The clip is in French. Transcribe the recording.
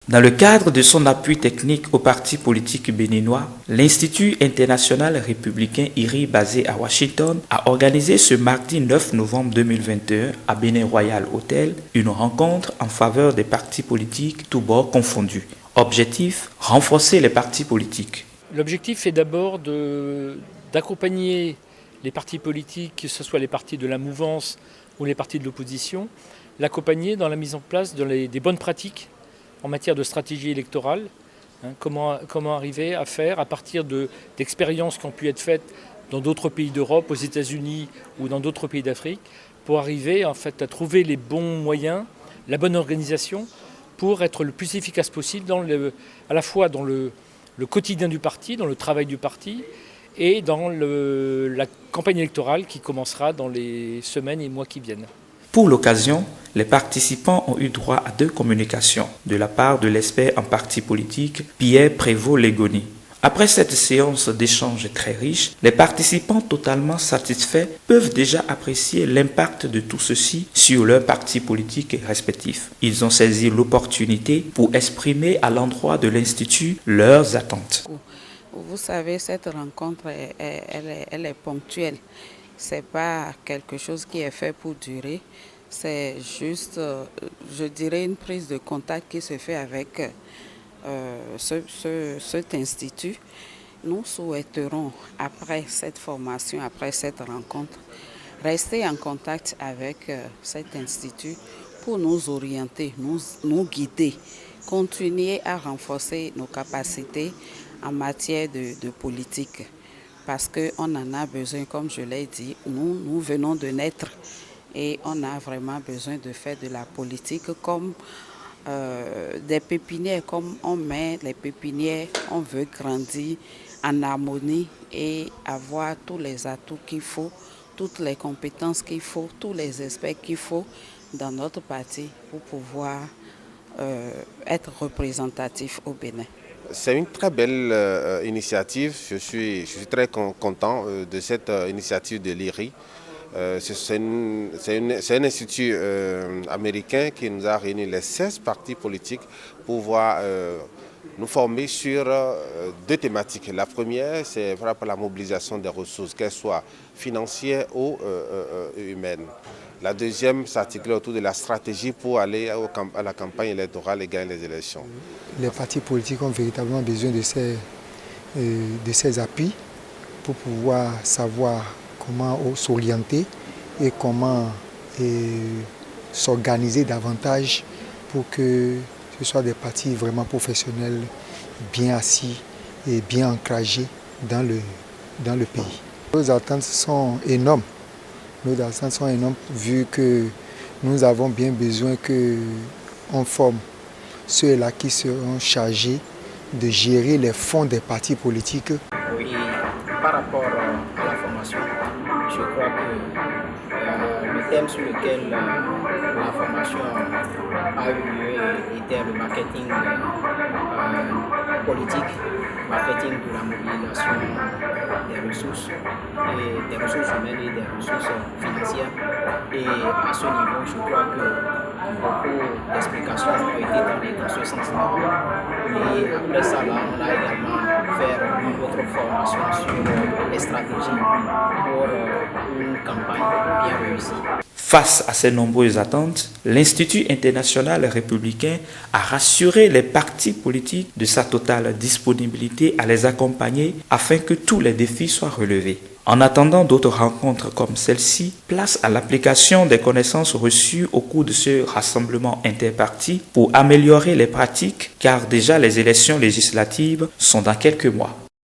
Dans le cadre de son appui technique aux partis politiques béninois, l'Institut international républicain IRI basé à Washington a organisé ce mardi 9 novembre 2021 à Bénin Royal Hotel une rencontre en faveur des partis politiques tous bords confondus. Objectif, renforcer les partis politiques. L'objectif est d'abord d'accompagner les partis politiques, que ce soit les partis de la mouvance ou les partis de l'opposition, l'accompagner dans la mise en place des bonnes pratiques en matière de stratégie électorale, comment arriver à faire à partir d'expériences qui ont pu être faites dans d'autres pays d'Europe, aux États-Unis ou dans d'autres pays d'Afrique, pour arriver en fait à trouver les bons moyens, la bonne organisation pour être le plus efficace possible à la fois dans le quotidien du parti, dans le travail du parti et dans la campagne électorale qui commencera dans les semaines et mois qui viennent. Pour l'occasion, les participants ont eu droit à 2 communications de la part de l'expert en parti politique Pierre Prévost-Légoni. Après cette séance d'échange très riche, les participants totalement satisfaits peuvent déjà apprécier l'impact de tout ceci sur leurs partis politiques respectifs. Ils ont saisi l'opportunité pour exprimer à l'endroit de l'Institut leurs attentes. Vous savez, cette rencontre, elle est ponctuelle. Ce n'est pas quelque chose qui est fait pour durer. C'est juste, je dirais, une prise de contact qui se fait avec cet institut. Nous souhaiterons, après cette formation, après cette rencontre, rester en contact avec cet institut pour nous orienter, nous guider, continuer à renforcer nos capacités en matière de politique. Parce qu'on en a besoin, comme je l'ai dit, nous venons de naître et on a vraiment besoin de faire de la politique comme des pépinières, comme on met les pépinières, on veut grandir en harmonie et avoir tous les atouts qu'il faut, toutes les compétences qu'il faut, tous les aspects qu'il faut dans notre parti pour pouvoir être représentatif au Bénin. C'est une très belle initiative. Je suis très content de cette initiative de l'IRI. C'est un institut américain qui nous a réunis les 16 partis politiques pour pouvoir nous former sur 2 thématiques. La première, c'est par rapport à la mobilisation des ressources, qu'elles soient financières ou humaines. La deuxième s'articule autour de la stratégie pour aller à la campagne électorale et gagner les élections. Les partis politiques ont véritablement besoin de ces appuis pour pouvoir savoir comment s'orienter et comment s'organiser davantage pour que ce soit des partis vraiment professionnels, bien assis et bien ancragés dans le pays. Nos attentes sont énormes. Nos attentes sont énormes vu que nous avons bien besoin qu'on forme ceux-là qui seront chargés de gérer les fonds des partis politiques. Oui, par rapport à la formation, je crois que le thème sur lequel la formation a eu lieu était le marketing politique, marketing de la mobilisation des ressources humaines et des ressources financières. Et à ce niveau, je crois que beaucoup d'explications ont été données dans ce sens-là. Et après ça, là, on a également fait une autre formation sur les stratégies pour une campagne bien réussie. Face à ces nombreuses attentes, l'Institut international républicain a rassuré les partis politiques de sa totale disponibilité à les accompagner afin que tous les défis soient relevés. En attendant d'autres rencontres comme celle-ci, place à l'application des connaissances reçues au cours de ce rassemblement interparti pour améliorer les pratiques car déjà les élections législatives sont dans quelques mois.